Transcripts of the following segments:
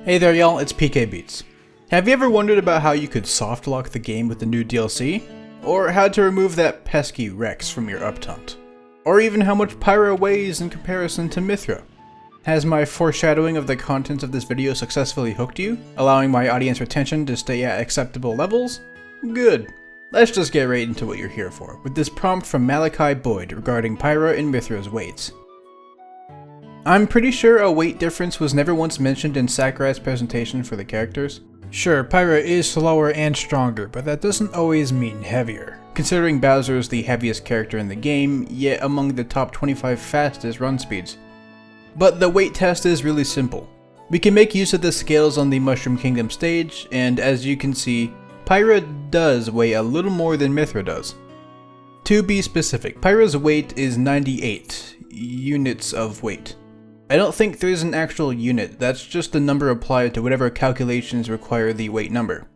Hey there y'all, it's PK Beats. Have you ever wondered about how you could soft lock the game with the new DLC? Or how to remove that pesky Rex from your up taunt? Or even how much Pyra weighs in comparison to Mythra? Has my foreshadowing of the contents of this video successfully hooked you, allowing my audience retention to stay at acceptable levels? Good. Let's just get right into what you're here for, with this prompt from Malachi Boyd regarding Pyra and Mythra's weights. I'm pretty sure a weight difference was never once mentioned in Sakurai's presentation for the characters. Sure, Pyra is slower and stronger, but that doesn't always mean heavier, considering Bowser is the heaviest character in the game, yet among the top 25 fastest run speeds. But the weight test is really simple. We can make use of the scales on the Mushroom Kingdom stage, and as you can see, Pyra does weigh a little more than Mythra does. To be specific, Pyra's weight is 98 units of weight. I don't think there's an actual unit, that's just the number applied to whatever calculations require the weight number.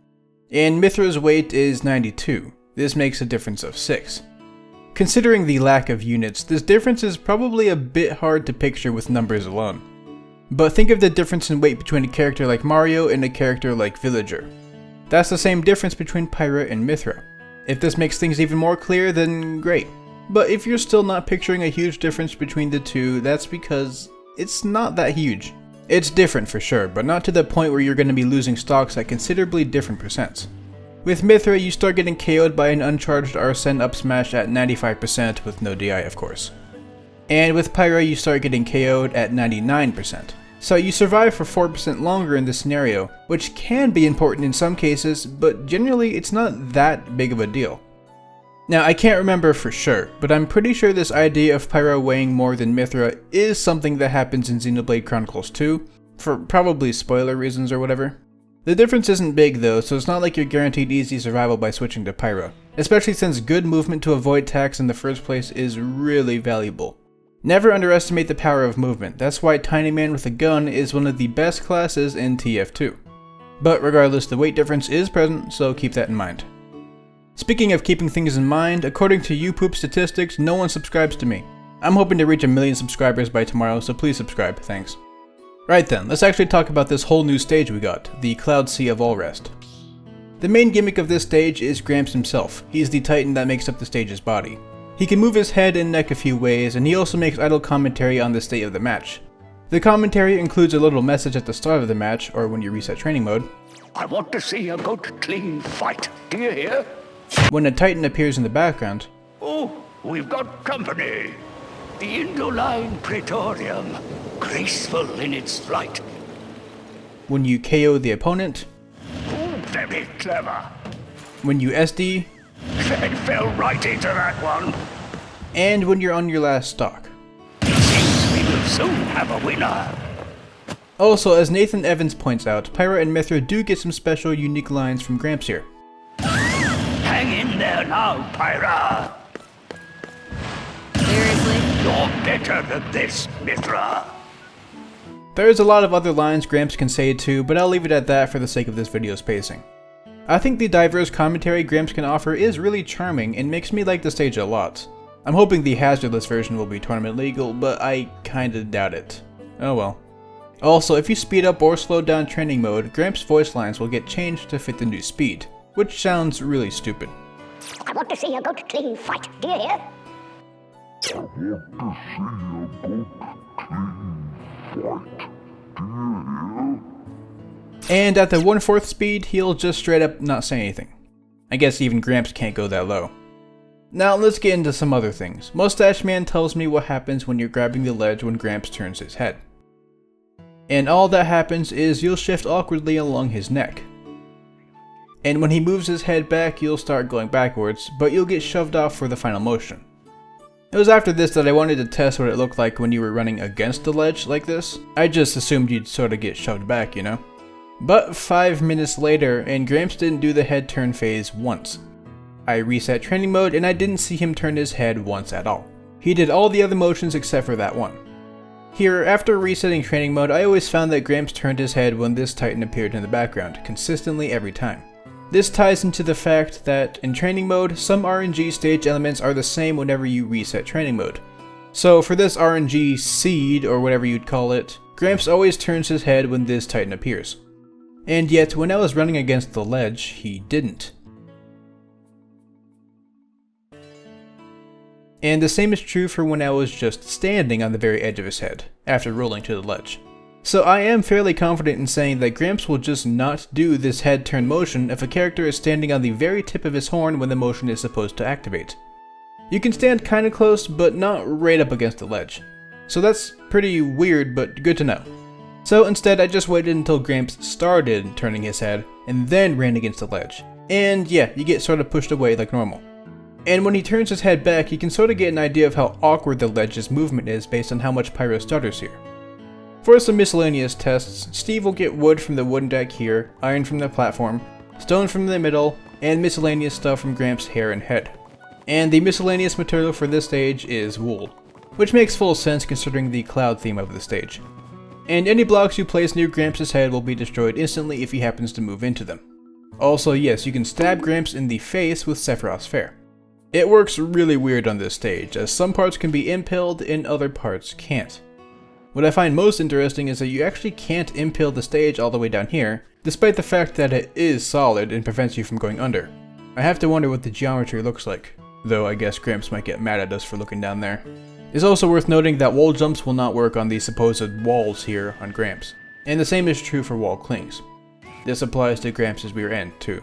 And Mythra's weight is 92, this makes a difference of 6. Considering the lack of units, this difference is probably a bit hard to picture with numbers alone. But think of the difference in weight between a character like Mario and a character like Villager. That's the same difference between Pyra and Mythra. If this makes things even more clear, then great. But if you're still not picturing a huge difference between the two, that's because it's not that huge. It's different for sure, but not to the point where you're going to be losing stocks at considerably different percents. With Mythra, you start getting KO'd by an uncharged Arsene up smash at 95% with no DI of course. And with Pyra, you start getting KO'd at 99%. So you survive for 4% longer in this scenario, which can be important in some cases, but generally it's not that big of a deal. Now, I can't remember for sure, but I'm pretty sure this idea of Pyra weighing more than Mythra is something that happens in Xenoblade Chronicles 2, for probably spoiler reasons or whatever. The difference isn't big though, so it's not like you're guaranteed easy survival by switching to Pyra, especially since good movement to avoid attacks in the first place is really valuable. Never underestimate the power of movement, that's why Tiny Man with a gun is one of the best classes in TF2. But regardless, the weight difference is present, so keep that in mind. Speaking of keeping things in mind, according to YouPoop statistics, no one subscribes to me. I'm hoping to reach 1 million subscribers by tomorrow, so please subscribe, thanks. Right then, let's actually talk about this whole new stage we got, the Cloud Sea of Allrest. The main gimmick of this stage is Gramps himself. He's the titan that makes up the stage's body. He can move his head and neck a few ways, and he also makes idle commentary on the state of the match. The commentary includes a little message at the start of the match, or when you reset training mode. I want to see a good, clean fight. Do you hear? When a titan appears in the background. Oh, we've got company. The Indoline Praetorium, graceful in its flight. When you KO the opponent. Oh, very clever. When you SD. It fell right into that one. And when you're on your last stock. It seems we will soon have a winner. Also, as Nathan Evans points out, Pyra and Mythra do get some special unique lines from Gramps here. Hang in there now, Pyra. Seriously? You're better than this, Mythra. There's a lot of other lines Gramps can say too, but I'll leave it at that for the sake of this video's pacing. I think the diverse commentary Gramps can offer is really charming and makes me like the stage a lot. I'm hoping the hazardless version will be tournament legal, but I kinda doubt it. Oh well. Also, if you speed up or slow down training mode, Gramps' voice lines will get changed to fit the new speed, which sounds really stupid. I want to see a good, clean fight. Do you hear? And at the 1/4 speed, he'll just straight up not say anything. I guess even Gramps can't go that low. Now let's get into some other things. Mustache Man tells me what happens when you're grabbing the ledge when Gramps turns his head. And all that happens is you'll shift awkwardly along his neck. And when he moves his head back, you'll start going backwards, but you'll get shoved off for the final motion. It was after this that I wanted to test what it looked like when you were running against the ledge like this. I just assumed you'd sorta get shoved back, you know? But 5 minutes later, and Gramps didn't do the head turn phase once. I reset training mode and I didn't see him turn his head once at all. He did all the other motions except for that one. Here, after resetting training mode, I always found that Gramps turned his head when this titan appeared in the background, consistently every time. This ties into the fact that, in training mode, some RNG stage elements are the same whenever you reset training mode. So for this RNG seed, or whatever you'd call it, Gramps always turns his head when this Titan appears. And yet, when I was running against the ledge, he didn't. And the same is true for when I was just standing on the very edge of his head, after rolling to the ledge. So I am fairly confident in saying that Gramps will just not do this head turn motion if a character is standing on the very tip of his horn when the motion is supposed to activate. You can stand kinda close, but not right up against the ledge. So that's pretty weird, but good to know. So instead I just waited until Gramps started turning his head, and then ran against the ledge. And yeah, you get sort of pushed away like normal. And when he turns his head back, you can sort of get an idea of how awkward the ledge's movement is based on how much Pyra stutters here. For some miscellaneous tests, Steve will get wood from the wooden deck here, iron from the platform, stone from the middle, and miscellaneous stuff from Gramps' hair and head. And the miscellaneous material for this stage is wool, which makes full sense considering the cloud theme of the stage. And any blocks you place near Gramps' head will be destroyed instantly if he happens to move into them. Also, yes, you can stab Gramps in the face with Sephiroth's Fair. It works really weird on this stage, as some parts can be impaled and other parts can't. What I find most interesting is that you actually can't impale the stage all the way down here, despite the fact that it is solid and prevents you from going under. I have to wonder what the geometry looks like, though I guess Gramps might get mad at us for looking down there. It's also worth noting that wall jumps will not work on the supposed walls here on Gramps, and the same is true for wall clings. This applies to Gramps' rear end too.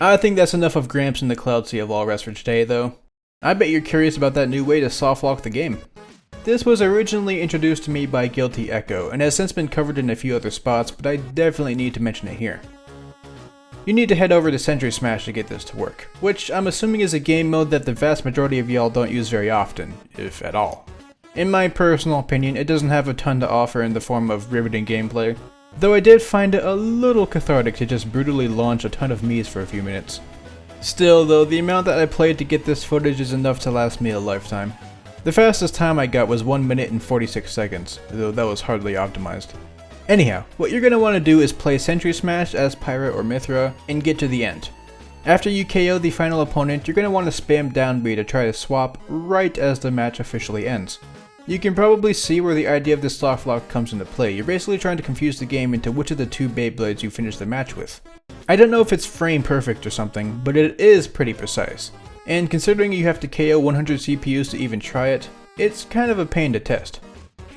I think that's enough of Gramps and the Cloud Sea of all rest for today though. I bet you're curious about that new way to soft lock the game. This was originally introduced to me by Guilty Echo and has since been covered in a few other spots, but I definitely need to mention it here. You need to head over to Century Smash to get this to work, which I'm assuming is a game mode that the vast majority of y'all don't use very often, if at all. In my personal opinion, it doesn't have a ton to offer in the form of riveting gameplay, though I did find it a little cathartic to just brutally launch a ton of Miis for a few minutes. Still though, the amount that I played to get this footage is enough to last me a lifetime. The fastest time I got was 1 minute and 46 seconds, though that was hardly optimized. Anyhow, what you're going to want to do is play Century Smash as Pyra or Mythra and get to the end. After you KO the final opponent, you're going to want to spam down B to try to swap right as the match officially ends. You can probably see where the idea of this soft lock comes into play. You're basically trying to confuse the game into which of the two Beyblades you finish the match with. I don't know if it's frame perfect or something, but it is pretty precise. And considering you have to KO 100 CPUs to even try it, it's kind of a pain to test.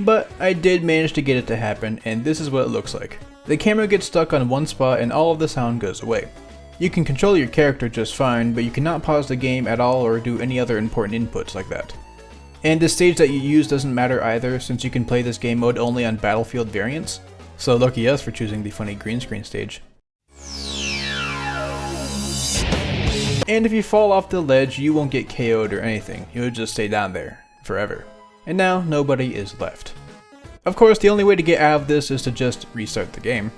But I did manage to get it to happen, and this is what it looks like. The camera gets stuck on one spot and all of the sound goes away. You can control your character just fine, but you cannot pause the game at all or do any other important inputs like that. And the stage that you use doesn't matter either, since you can play this game mode only on Battlefield variants, so lucky us for choosing the funny green screen stage. And if you fall off the ledge, you won't get KO'd or anything, you'll just stay down there, forever. And now, nobody is left. Of course, the only way to get out of this is to just restart the game.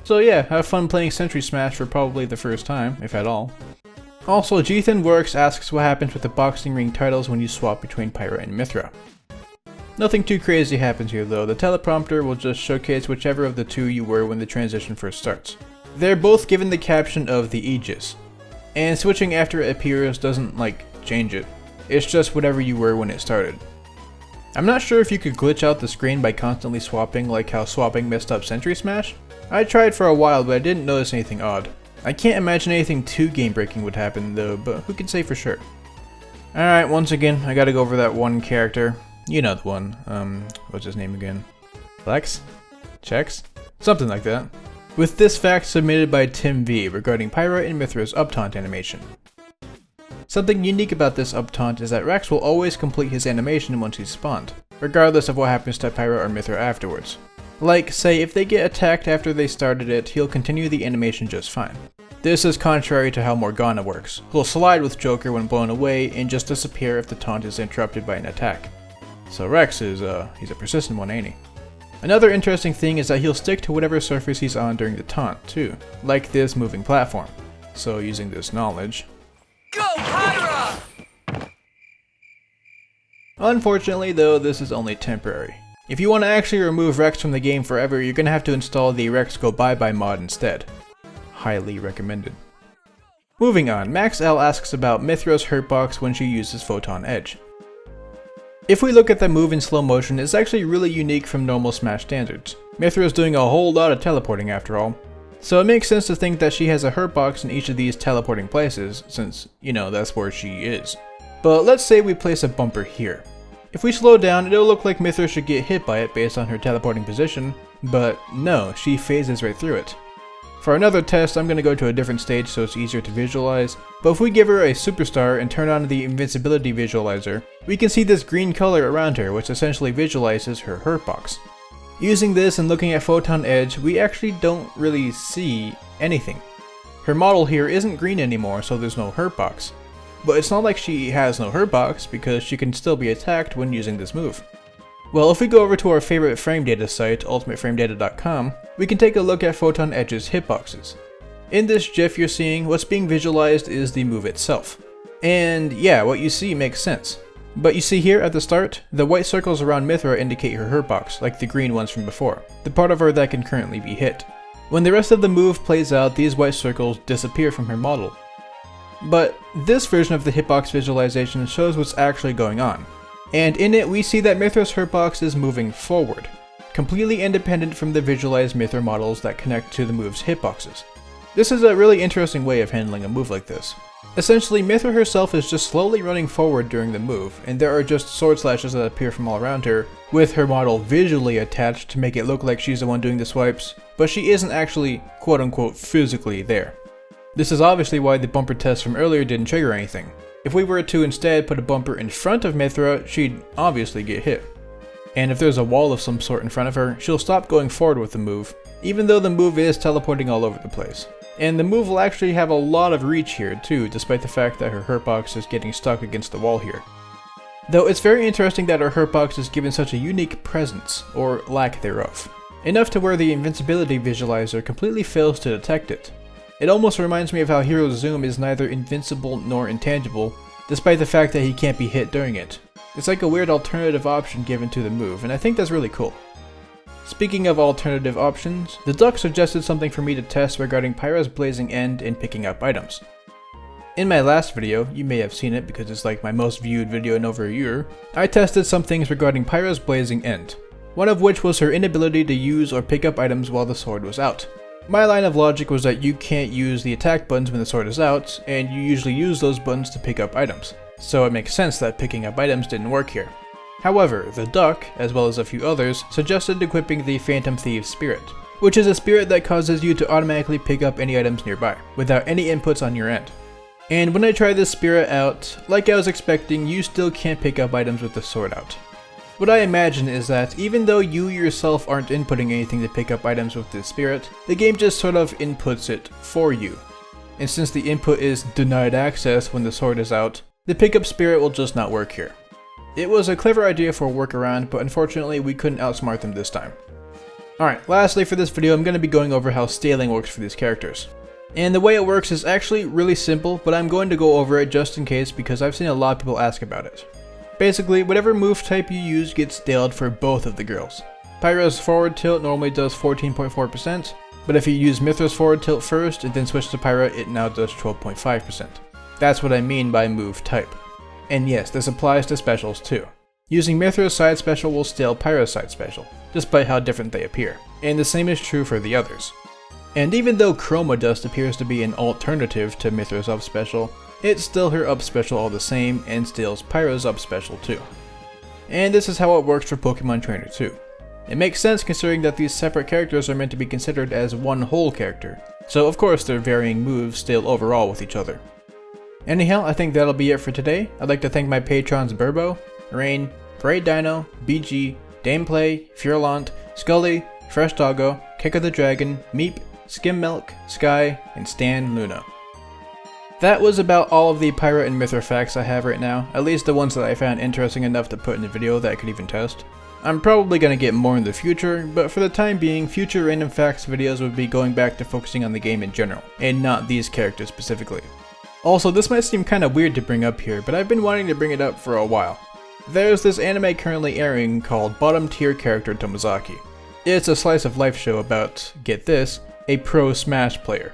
So yeah, have fun playing Century Smash for probably the first time, if at all. Also, Jethan Works asks what happens with the boxing ring titles when you swap between Pyra and Mythra. Nothing too crazy happens here though, the teleprompter will just showcase whichever of the two you were when the transition first starts. They're both given the caption of the Aegis, and switching after it appears doesn't change it, it's just whatever you were when it started. I'm not sure if you could glitch out the screen by constantly swapping like how swapping messed up Century Smash. I tried for a while but I didn't notice anything odd. I can't imagine anything too game breaking would happen though, but who can say for sure. Alright, once again, I gotta go over that one character. You know the one, what's his name again? Lex? Chex? Something like that. With this fact submitted by Tim V regarding Pyra and Mythra's up-taunt animation. Something unique about this up-taunt is that Rex will always complete his animation once he's spawned, regardless of what happens to Pyra or Mythra afterwards. Like, say, if they get attacked after they started it, he'll continue the animation just fine. This is contrary to how Morgana works. He'll slide with Joker when blown away and just disappear if the taunt is interrupted by an attack. So Rex is, he's a persistent one, ain't he? Another interesting thing is that he'll stick to whatever surface he's on during the taunt, too, like this moving platform. So using this knowledge... Go Pyra! Unfortunately though, this is only temporary. If you want to actually remove Rex from the game forever, you're gonna have to install the Rex Go Bye Bye mod instead. Highly recommended. Moving on, Max L asks about Mythra's Hurtbox when she uses Photon Edge. If we look at the move in slow motion, it's actually really unique from normal Smash standards. Mythra is doing a whole lot of teleporting after all. So it makes sense to think that she has a Hurtbox in each of these teleporting places, since, you know, that's where she is. But let's say we place a bumper here. If we slow down, it'll look like Mythra should get hit by it based on her teleporting position, but no, she phases right through it. For another test, I'm going to go to a different stage so it's easier to visualize, but if we give her a superstar and turn on the invincibility visualizer, we can see this green color around her, which essentially visualizes her Hurtbox. Using this and looking at Photon Edge, we actually don't really see anything. Her model here isn't green anymore, so there's no Hurtbox. But it's not like she has no Hurtbox, because she can still be attacked when using this move. Well, if we go over to our favorite frame data site, ultimateframedata.com, we can take a look at Photon Edge's hitboxes. In this GIF you're seeing, what's being visualized is the move itself. And yeah, what you see makes sense. But you see here at the start, the white circles around Mythra indicate her Hurtbox, like the green ones from before, the part of her that can currently be hit. When the rest of the move plays out, these white circles disappear from her model. But this version of the hitbox visualization shows what's actually going on. And in it, we see that Mythra's Hurtbox is moving forward, completely independent from the visualized Mythra models that connect to the move's hitboxes. This is a really interesting way of handling a move like this. Essentially, Mythra herself is just slowly running forward during the move, and there are just sword slashes that appear from all around her, with her model visually attached to make it look like she's the one doing the swipes, but she isn't actually quote-unquote physically there. This is obviously why the bumper test from earlier didn't trigger anything. If we were to instead put a bumper in front of Mythra, she'd obviously get hit. And if there's a wall of some sort in front of her, she'll stop going forward with the move, even though the move is teleporting all over the place. And the move will actually have a lot of reach here too, despite the fact that her Hurtbox is getting stuck against the wall here. Though it's very interesting that her Hurtbox is given such a unique presence, or lack thereof. Enough to where the invincibility visualizer completely fails to detect it. It almost reminds me of how Hero's Zoom is neither invincible nor intangible, despite the fact that he can't be hit during it. It's like a weird alternative option given to the move, and I think that's really cool. Speaking of alternative options, the duck suggested something for me to test regarding Pyra's blazing end and picking up items. In my last video, you may have seen it because it's like my most viewed video in over a year, I tested some things regarding Pyra's blazing end, one of which was her inability to use or pick up items while the sword was out. My line of logic was that you can't use the attack buttons when the sword is out, and you usually use those buttons to pick up items, so it makes sense that picking up items didn't work here. However, the duck, as well as a few others, suggested equipping the Phantom Thieves Spirit, which is a spirit that causes you to automatically pick up any items nearby, without any inputs on your end. And when I tried this spirit out, like I was expecting, you still can't pick up items with the sword out. What I imagine is that even though you yourself aren't inputting anything to pick up items with this spirit, the game just sort of inputs it for you. And since the input is denied access when the sword is out, the pickup spirit will just not work here. It was a clever idea for a workaround, but unfortunately we couldn't outsmart them this time. Alright, lastly for this video I'm going to be going over how scaling works for these characters. And the way it works is actually really simple, but I'm going to go over it just in case because I've seen a lot of people ask about it. Basically, whatever move type you use gets scaled for both of the girls. Pyra's forward tilt normally does 14.4%, but if you use Mythra's forward tilt first and then switch to Pyra, it now does 12.5%. That's what I mean by move type. And yes, this applies to specials too. Using Mythra's side special will scale Pyra's side special, despite how different they appear. And the same is true for the others. And even though Chroma Dust appears to be an alternative to Mythra's up special, it's still her up special all the same and steals Pyra's up special too. And this is how it works for Pokemon Trainer 2. It makes sense considering that these separate characters are meant to be considered as one whole character, so of course their varying moves scale overall with each other. Anyhow, I think that'll be it for today. I'd like to thank my patrons Burbo, Raighne, Great Dino, BG, Dameplay, Feurolant, Skully, freshdoggo, Keckothedragon, Meep, Skimmilk, Skye, and Stan LOONA. That was about all of the Pyra and Mythra facts I have right now, at least the ones that I found interesting enough to put in a video that I could even test. I'm probably going to get more in the future, but for the time being, future random facts videos would be going back to focusing on the game in general, and not these characters specifically. Also, this might seem kinda weird to bring up here, but I've been wanting to bring it up for a while. There's this anime currently airing called Bottom Tier Character Tomozaki. It's a slice of life show about, get this, a pro Smash player.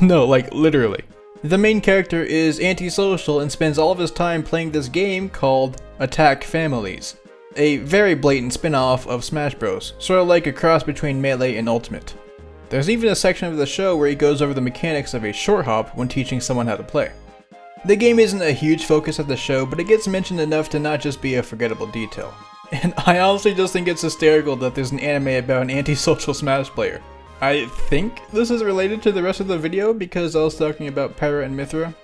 No, like literally. The main character is antisocial and spends all of his time playing this game called Attack Families, a very blatant spin-off of Smash Bros, sort of like a cross between Melee and Ultimate. There's even a section of the show where he goes over the mechanics of a short hop when teaching someone how to play. The game isn't a huge focus of the show, but it gets mentioned enough to not just be a forgettable detail. And I honestly just think it's hysterical that there's an anime about an antisocial Smash player. I think this is related to the rest of the video because I was talking about Pyra and Mythra.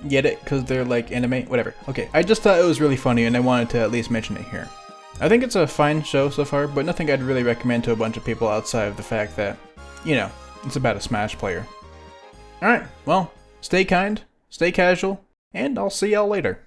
Get it? Because they're like anime? Whatever. Okay, I just thought it was really funny and I wanted to at least mention it here. I think it's a fine show so far, but nothing I'd really recommend to a bunch of people outside of the fact that, you know, it's about a Smash player. Alright, well, stay kind, stay casual, and I'll see y'all later.